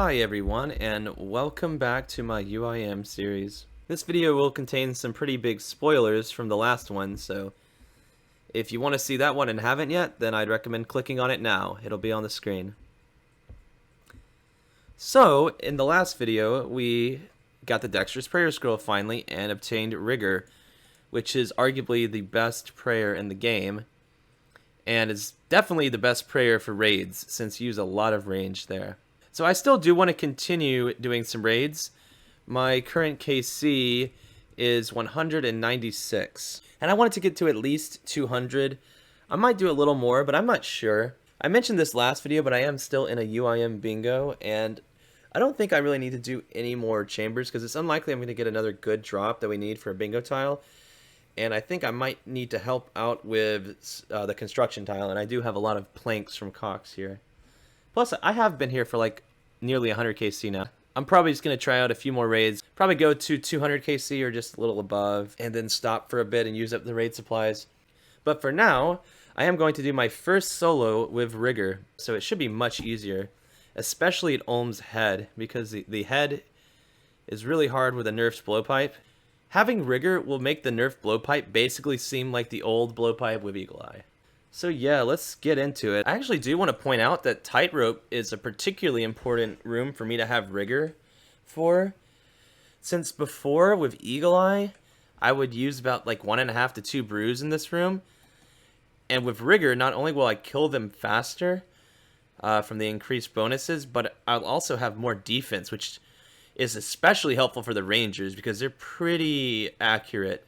Hi everyone, and welcome back to my UIM series. This video will contain some pretty big spoilers from the last one, so if you want to see that one and haven't yet, then I'd recommend clicking on it now. It'll be on the screen. So, in the last video, we got the Dexterous Prayer Scroll finally and obtained Rigor, which is arguably the best prayer in the game, and is definitely the best prayer for raids, since you use a lot of range there. So I still do want to continue doing some raids. My current KC is 196, and I wanted to get to at least 200. I might do a little more, but I'm not sure. I mentioned this last video, but I am still in a UIM bingo, and I don't think I really need to do any more chambers, because it's unlikely I'm going to get another good drop that we need for a bingo tile. And I think I might need to help out with the construction tile, and I do have a lot of planks from CoX here. Plus, I have been here for like nearly 100 KC now. I'm probably just going to try out a few more raids. Probably go to 200 KC or just a little above, and then stop for a bit and use up the raid supplies. But for now, I am going to do my first solo with Rigor, so it should be much easier. Especially at Ulm's head, because the head is really hard with a nerfed blowpipe. Having Rigor will make the nerfed blowpipe basically seem like the old blowpipe with Eagle Eye. So yeah, let's get into it. I actually do want to point out that Tightrope is a particularly important room for me to have Rigor for. Since before, with Eagle Eye, I would use about like 1.5 to 2 brews in this room. And with Rigor, not only will I kill them faster from the increased bonuses, but I'll also have more defense, which is especially helpful for the Rangers because they're pretty accurate.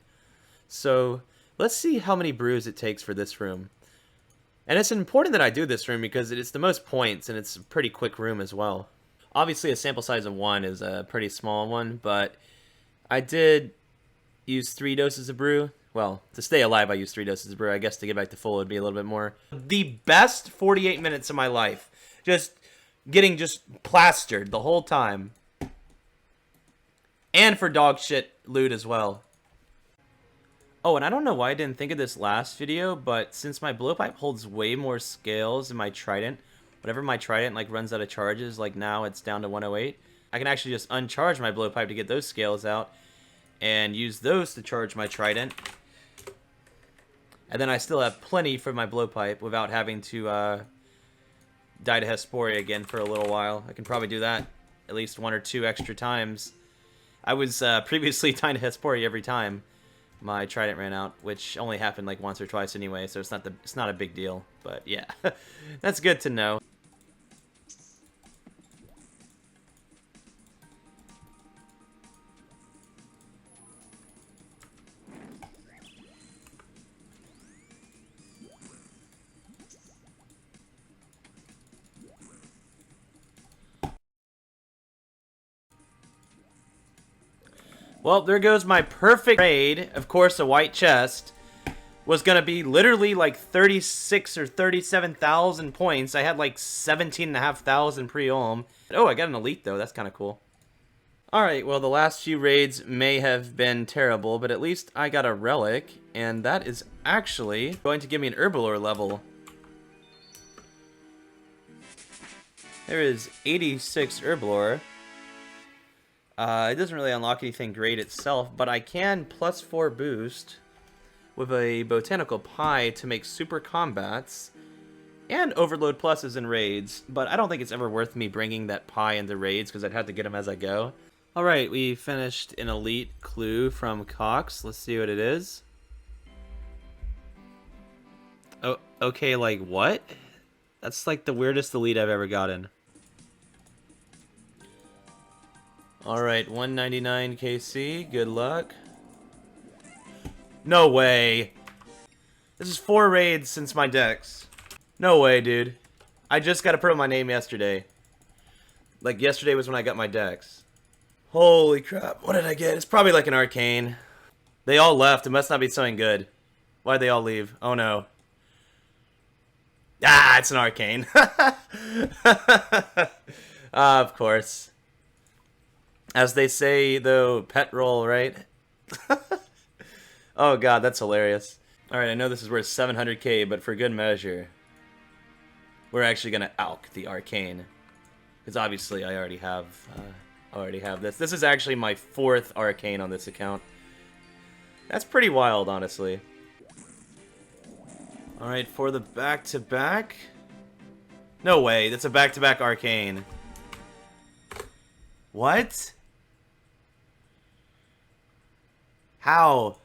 So let's see how many brews it takes for this room. And it's important that I do this room because it's the most points and it's a pretty quick room as well. Obviously a sample size of 1 is a pretty small one, but I did use 3 doses of brew. Well, to stay alive I used 3 doses of brew. I guess to get back to full would be a little bit more. The best 48 minutes of my life. Just getting plastered the whole time. And for dog shit loot as well. Oh, and I don't know why I didn't think of this last video, but since my blowpipe holds way more scales than my trident, whenever my trident like runs out of charges, like now it's down to 108, I can actually just uncharge my blowpipe to get those scales out and use those to charge my trident. And then I still have plenty for my blowpipe without having to die to Hesperia again for a little while. I can probably do that at least 1 or 2 extra times. I was previously dying to Hesperia every time my trident ran out, which only happened like once or twice anyway, so it's not a big deal. But yeah, that's good to know. Well, there goes my perfect raid. Of course, a white chest was going to be literally like 36 or 37,000 points. I had like 17,500 pre-Ulm. Oh, I got an elite though. That's kind of cool. Alright, well, the last few raids may have been terrible, but at least I got a relic, and that is actually going to give me an Herbalore level. There is 86 Herbalore. It doesn't really unlock anything great itself, but I can +4 boost with a Botanical Pie to make super combats and overload pluses in raids, but I don't think it's ever worth me bringing that pie into raids because I'd have to get them as I go. Alright, we finished an elite clue from CoX. Let's see what it is. Oh, okay, like what? That's like the weirdest elite I've ever gotten. Alright, 199 KC, good luck. No way. This is 4 raids since my dex. No way, dude. I just got to put on my name yesterday. Like, yesterday was when I got my dex. Holy crap, what did I get? It's probably like an arcane. They all left, it must not be something good. Why'd they all leave? Oh no. Ah, it's an arcane. Of course. As they say, though, pet roll, right? Oh god, that's hilarious. Alright, I know this is worth 700k, but for good measure, we're actually gonna alch the arcane. Because obviously I already have this. This is actually my 4th arcane on this account. That's pretty wild, honestly. Alright, for the back-to-back... No way, that's a back-to-back arcane. What? How?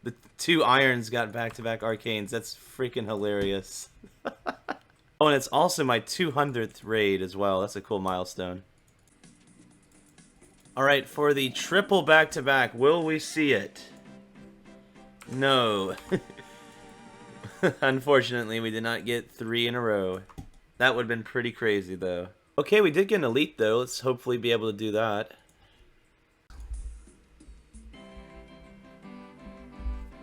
The 2 irons got back-to-back arcanes. That's freaking hilarious. Oh, and it's also my 200th raid as well. That's a cool milestone. Alright, for the triple back-to-back, will we see it? No. Unfortunately, we did not get 3 in a row. That would have been pretty crazy, though. Okay, we did get an elite, though. Let's hopefully be able to do that.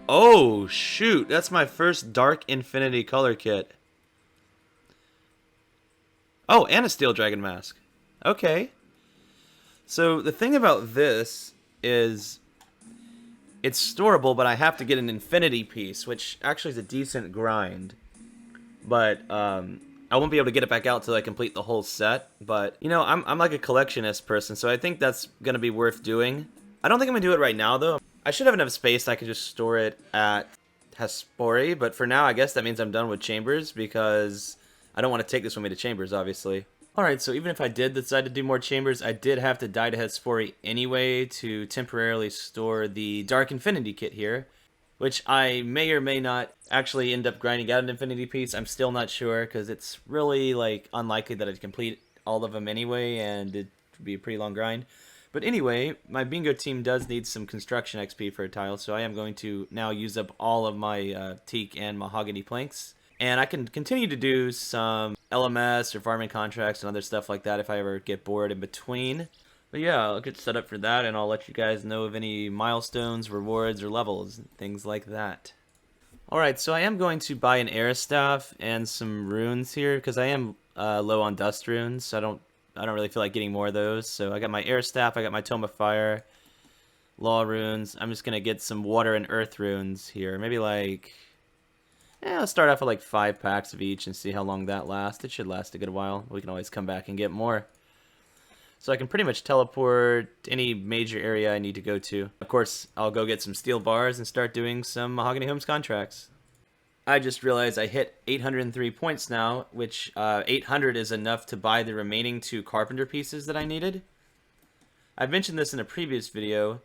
Oh, shoot. That's my first Dark Infinity color kit. Oh, and a Steel Dragon Mask. Okay. So, the thing about this is... it's storable, but I have to get an infinity piece, which actually is a decent grind. But, I won't be able to get it back out till I complete the whole set. But, you know, I'm like a collectionist person, so I think that's going to be worth doing. I don't think I'm going to do it right now, though. I should have enough space I could just store it at Hespori, but for now, I guess that means I'm done with Chambers, because I don't want to take this with me to Chambers, obviously. Alright, so even if I did decide to do more Chambers, I did have to die to Hespori anyway to temporarily store the Dark Infinity kit here, which I may or may not actually end up grinding out an Infinity piece. I'm still not sure, because it's really, like, unlikely that I'd complete all of them anyway, and it'd be a pretty long grind. But anyway, my bingo team does need some construction XP for a tile, so I am going to now use up all of my teak and mahogany planks. And I can continue to do some LMS or farming contracts and other stuff like that if I ever get bored in between. But yeah, I'll get set up for that, and I'll let you guys know of any milestones, rewards, or levels, things like that. Alright, so I am going to buy an air staff and some runes here, because I am low on dust runes, so I don't really feel like getting more of those. So I got my air staff, I got my tome of fire, law runes. I'm just going to get some water and earth runes here. Maybe like... I'll start off with like 5 packs of each and see how long that lasts. It should last a good while. We can always come back and get more. So I can pretty much teleport any major area I need to go to. Of course, I'll go get some steel bars and start doing some Mahogany Homes contracts. I just realized I hit 803 points now, which 800 is enough to buy the remaining 2 carpenter pieces that I needed. I've mentioned this in a previous video,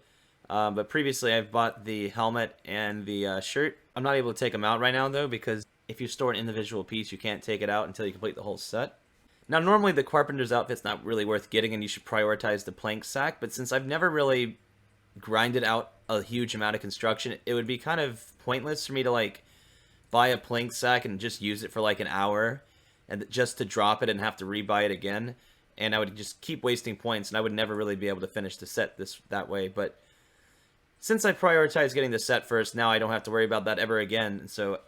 but previously I've bought the helmet and the shirt. I'm not able to take them out right now, though, because if you store an individual piece, you can't take it out until you complete the whole set. Now, normally the carpenter's outfit's not really worth getting, and you should prioritize the plank sack, but since I've never really grinded out a huge amount of construction, it would be kind of pointless for me to, like, buy a plank sack and just use it for, like, an hour, and just to drop it and have to rebuy it again, and I would just keep wasting points, and I would never really be able to finish the set that way, but... since I prioritize getting the set first, now I don't have to worry about that ever again, so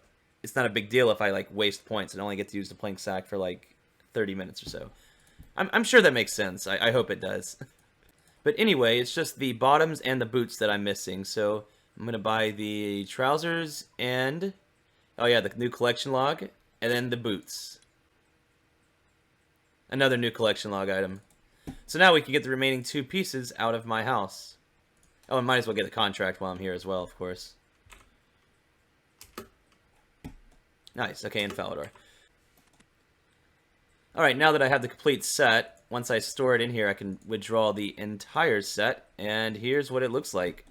it's not a big deal if I, like, waste points and only get to use the plank sack for, like, 30 minutes or so. I'm sure that makes sense. I hope it does. But anyway, it's just the bottoms and the boots that I'm missing, so I'm going to buy the trousers and... oh yeah, the new collection log, and then the boots. Another new collection log item. So now we can get the remaining 2 pieces out of my house. Oh, I might as well get a contract while I'm here as well, of course. Nice, okay, in Falador. Alright, now that I have the complete set, once I store it in here, I can withdraw the entire set, and here's what it looks like.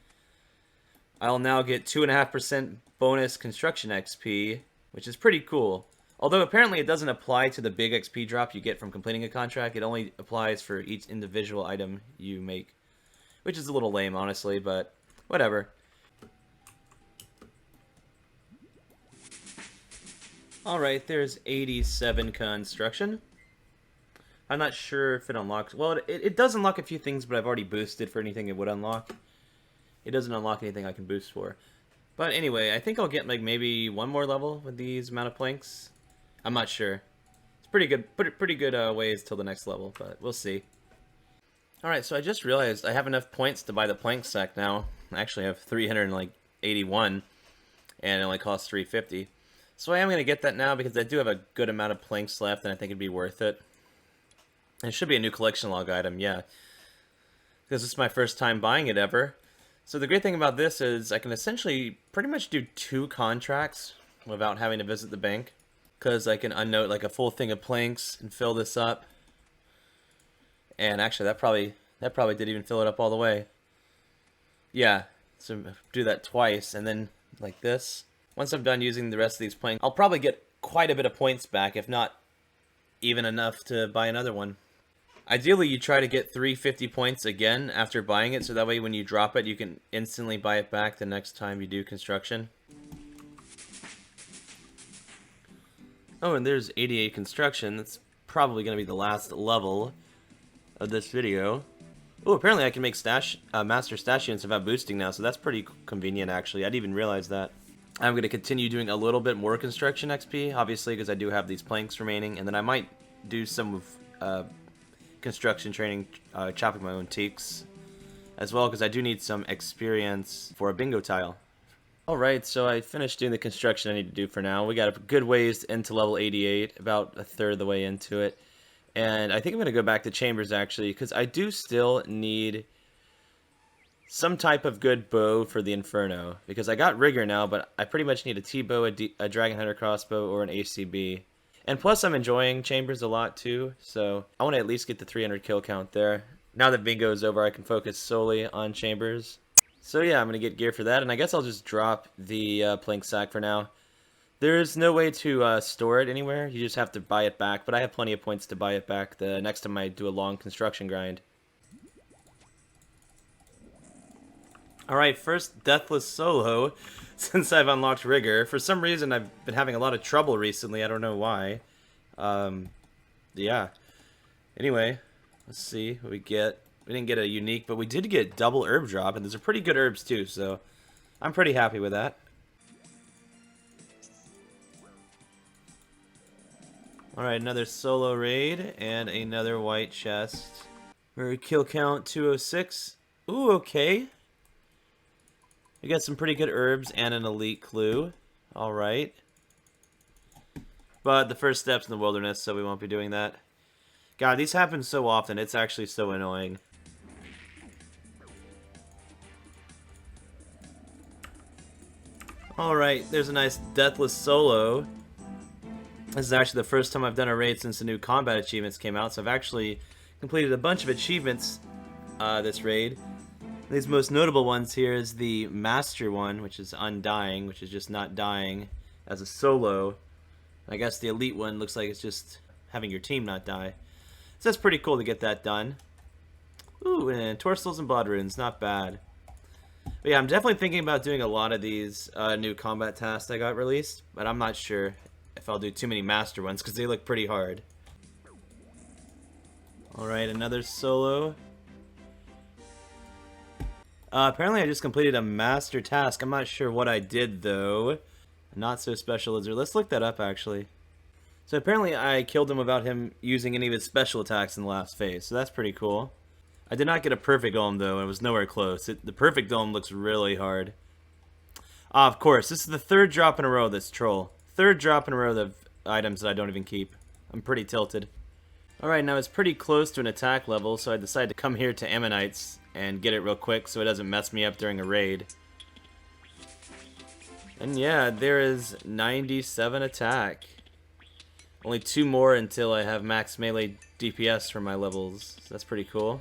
I'll now get 2.5% bonus construction XP, which is pretty cool. Although apparently it doesn't apply to the big XP drop you get from completing a contract, it only applies for each individual item you make. Which is a little lame, honestly, but whatever. Alright, there's 87 construction. I'm not sure if it unlocks... well, it does unlock a few things, but I've already boosted for anything it would unlock. It doesn't unlock anything I can boost for. But anyway, I think I'll get like maybe 1 more level with these amount of planks. I'm not sure. It's pretty good ways till the next level, but we'll see. Alright, so I just realized I have enough points to buy the plank sack now. I actually have 381, and it only costs 350. So I am going to get that now because I do have a good amount of planks left, and I think it'd be worth it. It should be a new collection log item, yeah. Because it's my first time buying it ever. So the great thing about this is I can essentially pretty much do 2 contracts without having to visit the bank. Because I can unnote like a full thing of planks and fill this up. And actually that probably didn't even fill it up all the way. Yeah, so do that twice and then like this. Once I'm done using the rest of these planks, I'll probably get quite a bit of points back, if not even enough to buy another one. Ideally, you try to get 350 points again after buying it, so that way when you drop it, you can instantly buy it back the next time you do construction. Oh, and there's 88 construction. That's probably going to be the last level of this video. Oh, apparently I can make master stash units without boosting now, so that's pretty convenient, actually. I didn't even realize that. I'm going to continue doing a little bit more construction XP, obviously, because I do have these planks remaining, and then I might do some construction training, chopping my own teaks, as well, because I do need some experience for a bingo tile. Alright, so I finished doing the construction I need to do for now. We got a good ways into level 88, about a third of the way into it. And I think I'm going to go back to Chambers, actually, because I do still need some type of good bow for the Inferno. Because I got Rigger now, but I pretty much need a T-bow, a Dragon Hunter crossbow, or an ACB. And plus, I'm enjoying Chambers a lot, too. So I want to at least get the 300 kill count there. Now that bingo is over, I can focus solely on Chambers. So yeah, I'm going to get gear for that. And I guess I'll just drop the plank sack for now. There's no way to store it anywhere. You just have to buy it back. But I have plenty of points to buy it back the next time I do a long construction grind. Alright, first Deathless Solo, since I've unlocked Rigger. For some reason, I've been having a lot of trouble recently. I don't know why. Yeah. Anyway, let's see what we get. We didn't get a unique, but we did get double herb drop, and those are pretty good herbs too, so I'm pretty happy with that. Alright, another solo raid, and another white chest. Our kill count 206. Ooh, okay. We got some pretty good herbs and an elite clue. Alright. But the first step's in the wilderness, so we won't be doing that. God, these happen so often, it's actually so annoying. Alright, there's a nice Deathless Solo. This is actually the first time I've done a raid since the new combat achievements came out, so I've actually completed a bunch of achievements this raid. These most notable ones here is the Master one, which is Undying, which is just not dying as a solo. I guess the Elite one looks like it's just having your team not die. So that's pretty cool to get that done. Ooh, and Torsals and Blood Runes, not bad. But yeah, I'm definitely thinking about doing a lot of these new combat tasks that got released, but I'm not sure if I'll do too many Master ones, because they look pretty hard. Alright, another solo. Apparently I just completed a Master task. I'm not sure what I did, though. Not so special lizard. Let's look that up, actually. So apparently I killed him without him using any of his special attacks in the last phase, so that's pretty cool. I did not get a perfect golem, though. It was nowhere close. The perfect golem looks really hard. Of course, this is the third drop in a row of this troll. Third drop in a row of items that I don't even keep. I'm pretty tilted. Alright, now it's pretty close to an attack level, so I decided to come here to Ammonites and get it real quick so it doesn't mess me up during a raid. And yeah, there is 97 attack. Only 2 more until I have max melee DPS for my levels. So that's pretty cool.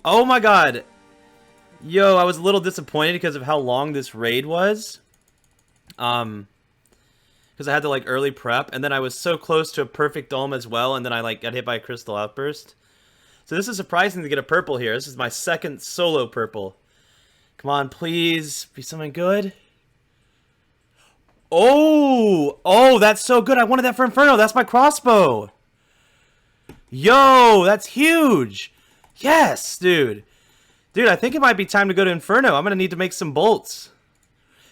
Oh my god! Yo, I was a little disappointed because of how long this raid was. Because I had to like early prep, and then I was so close to a perfect dome as well, and then I like got hit by a crystal outburst. So this is surprising to get a purple here. This is my second solo purple. Come on, please be something good. Oh, oh, that's so good. I wanted that for Inferno. That's my crossbow. Yo, that's huge. Yes, dude. Dude, I think it might be time to go to Inferno. I'm going to need to make some bolts.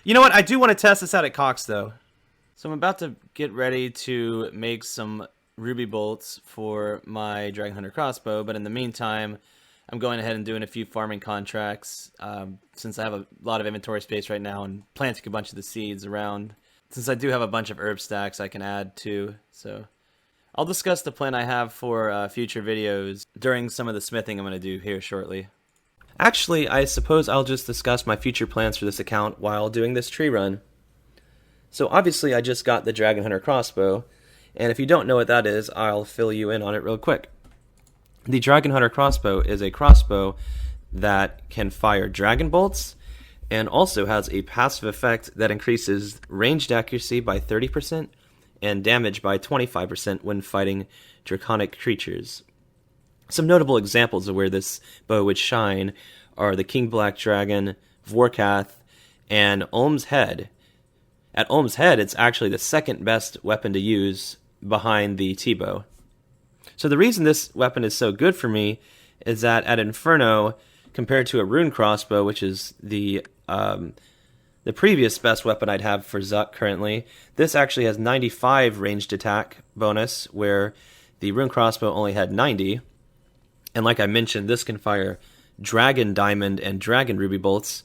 You know what? I do want to test this out at CoX, though. So I'm about to get ready to make some ruby bolts for my Dragon Hunter crossbow, but in the meantime, I'm going ahead and doing a few farming contracts since I have a lot of inventory space right now and planting a bunch of the seeds around. Since I do have a bunch of herb stacks I can add too. So I'll discuss the plan I have for future videos during some of the smithing I'm going to do here shortly. Actually, I suppose I'll just discuss my future plans for this account while doing this tree run. So obviously I just got the Dragon Hunter Crossbow, and if you don't know what that is, I'll fill you in on it real quick. The Dragon Hunter Crossbow is a crossbow that can fire dragon bolts and also has a passive effect that increases ranged accuracy by 30% and damage by 25% when fighting draconic creatures. Some notable examples of where this bow would shine are the King Black Dragon, Vorkath, and Olm's Head. At Olm's Head, it's actually the second best weapon to use behind the T-bow. So the reason this weapon is so good for me is that at Inferno, compared to a rune crossbow, which is the previous best weapon I'd have for Zuck currently, this actually has 95 ranged attack bonus, where the rune crossbow only had 90. And like I mentioned, this can fire dragon diamond and dragon ruby bolts,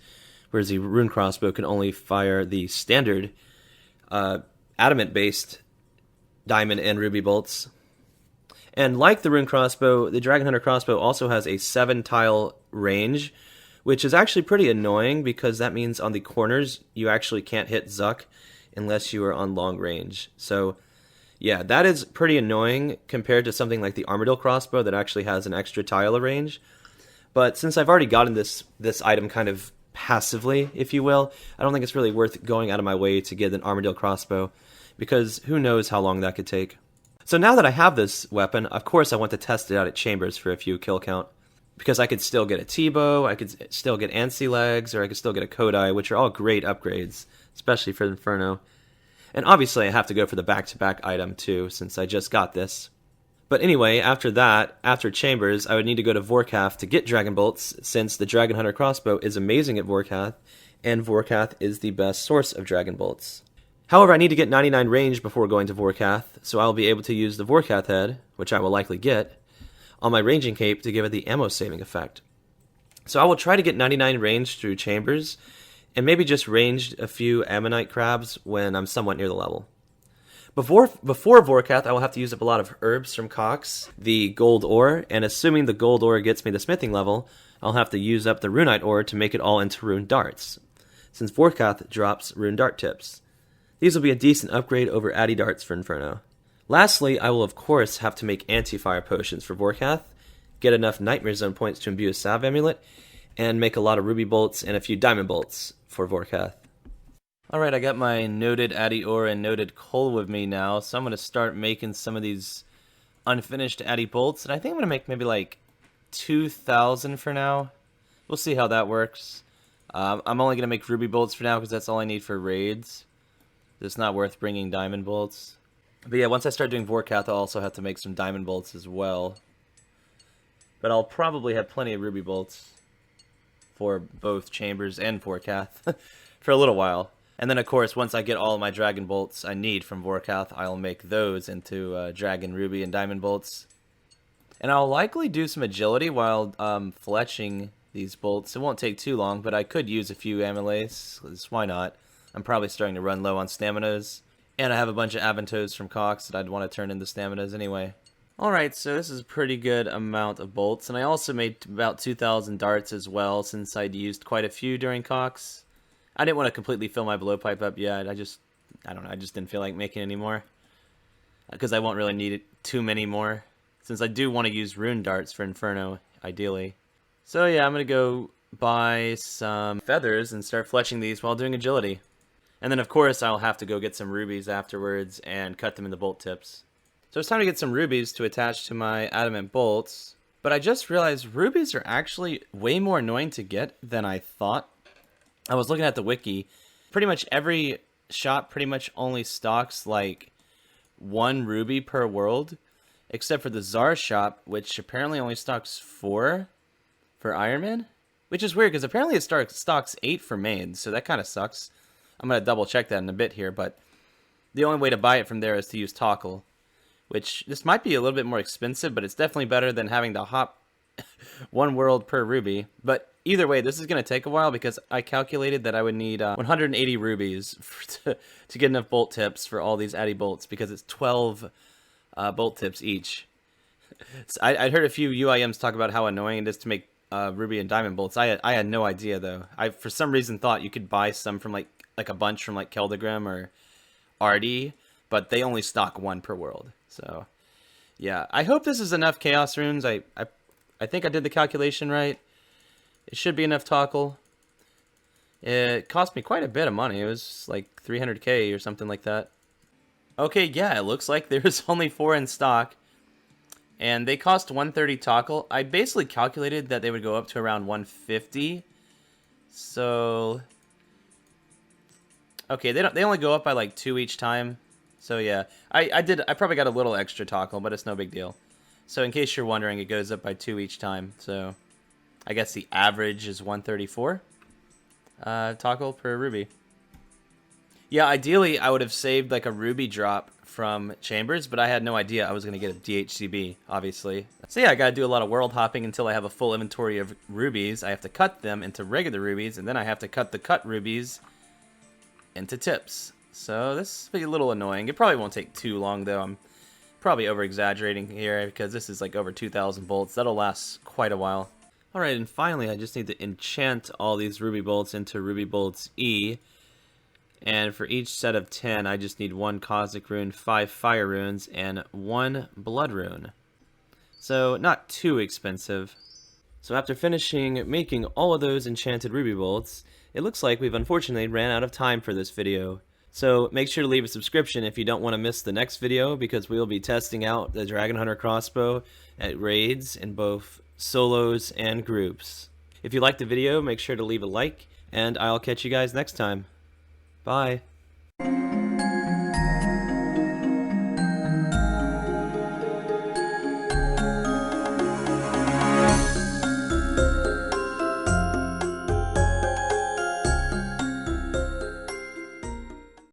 whereas the rune crossbow can only fire the standard adamant-based diamond and ruby bolts. And like the rune crossbow, the Dragon Hunter crossbow also has a 7-tile range, which is actually pretty annoying because that means on the corners you actually can't hit Zuck unless you are on long range. So yeah, that is pretty annoying compared to something like the Armadillo crossbow that actually has an extra tile of range. But since I've already gotten this item kind of passively, if you will, I don't think it's really worth going out of my way to get an Armadillo crossbow, because who knows how long that could take. So now that I have this weapon, of course I want to test it out at Chambers for a few kill count, because I could still get a T-bow, I could still get Ansi legs, or I could still get a Kodai, which are all great upgrades, especially for Inferno. And obviously I have to go for the back-to-back item too, since I just got this. But anyway, after that, after Chambers, I would need to go to Vorkath to get Dragon Bolts, since the Dragon Hunter crossbow is amazing at Vorkath, and Vorkath is the best source of Dragon Bolts. However, I need to get 99 range before going to Vorkath, so I'll be able to use the Vorkath head, which I will likely get, on my ranging cape to give it the ammo saving effect. So I will try to get 99 range through Chambers, and maybe just ranged a few ammonite crabs when I'm somewhat near the level. Before Vorkath, I will have to use up a lot of herbs from CoX, the gold ore, and assuming the gold ore gets me the smithing level, I'll have to use up the runite ore to make it all into rune darts, since Vorkath drops rune dart tips. These will be a decent upgrade over Addy darts for Inferno. Lastly, I will of course have to make anti-fire potions for Vorkath, get enough Nightmare Zone points to imbue a salve amulet, and make a lot of ruby bolts and a few diamond bolts for Vorkath. Alright, I got my noted Addy ore and noted coal with me now, so I'm going to start making some of these unfinished Addy bolts, and I think I'm going to make maybe like 2,000 for now. We'll see how that works. I'm only going to make ruby bolts for now because that's all I need for raids. It's not worth bringing diamond bolts. But yeah, once I start doing Vorkath, I'll also have to make some diamond bolts as well. But I'll probably have plenty of ruby bolts for both Chambers and Vorkath for a little while. And then, of course, once I get all of my dragon bolts I need from Vorkath, I'll make those into dragon, ruby, and diamond bolts. And I'll likely do some agility while fletching these bolts. It won't take too long, but I could use a few amylase, because why not? I'm probably starting to run low on staminas, and I have a bunch of Aventos from CoX that I'd want to turn into staminas anyway. Alright, so this is a pretty good amount of bolts, and I also made about 2,000 darts as well, since I'd used quite a few during CoX. I didn't want to completely fill my blowpipe up yet, I just didn't feel like making any more, because I won't really need too many more, since I do want to use rune darts for Inferno, ideally. So yeah, I'm going to go buy some feathers and start fletching these while doing agility. And then, of course, I'll have to go get some rubies afterwards and cut them into bolt tips. So it's time to get some rubies to attach to my adamant bolts. But I just realized rubies are actually way more annoying to get than I thought. I was looking at the wiki. Pretty much every shop pretty much only stocks like 1 ruby per world. Except for the Czar shop, which apparently only stocks 4 for Iron Man. Which is weird, because apparently it stocks 8 for mains, so that kind of sucks. I'm going to double check that in a bit here, but the only way to buy it from there is to use Tockle, which this might be a little bit more expensive, but it's definitely better than having to hop one world per ruby. But either way, this is going to take a while because I calculated that I would need 180 rubies to get enough bolt tips for all these addy bolts, because it's 12 bolt tips each. So I'd heard a few UIMs talk about how annoying it is to make ruby and diamond bolts. I had no idea though. I for some reason thought you could buy some from like a bunch from like Keldegrim or RD, but they only stock one per world. So yeah, I hope this is enough chaos runes. I think I did the calculation right. It should be enough toggle. It cost me quite a bit of money. It was like 300k or something like that. Okay, yeah, it looks like there's only 4 in stock. And they cost 130 toggle. I basically calculated that they would go up to around 150. So okay, they only go up by like 2 each time. So yeah, I probably got a little extra toggle, but it's no big deal. So in case you're wondering, it goes up by 2 each time. So I guess the average is 134 toggle per ruby. Yeah, ideally I would have saved like a ruby drop from Chambers, but I had no idea I was going to get a DHCB, obviously. So yeah, I got to do a lot of world hopping until I have a full inventory of rubies. I have to cut them into regular rubies, and then I have to cut the cut rubies into tips. So this will be a little annoying. It probably won't take too long, though. I'm probably over-exaggerating here because this is like over 2,000 bolts. That'll last quite a while. Alright, and finally I just need to enchant all these ruby bolts into ruby bolts E. And for each set of 10, I just need 1 Cosmic Rune, 5 Fire Runes, and 1 Blood Rune. So, not too expensive. So after finishing making all of those enchanted ruby bolts, it looks like we've unfortunately ran out of time for this video. So make sure to leave a subscription if you don't want to miss the next video, because we will be testing out the Dragon Hunter crossbow at raids in both solos and groups. If you liked the video, make sure to leave a like, and I'll catch you guys next time. Bye.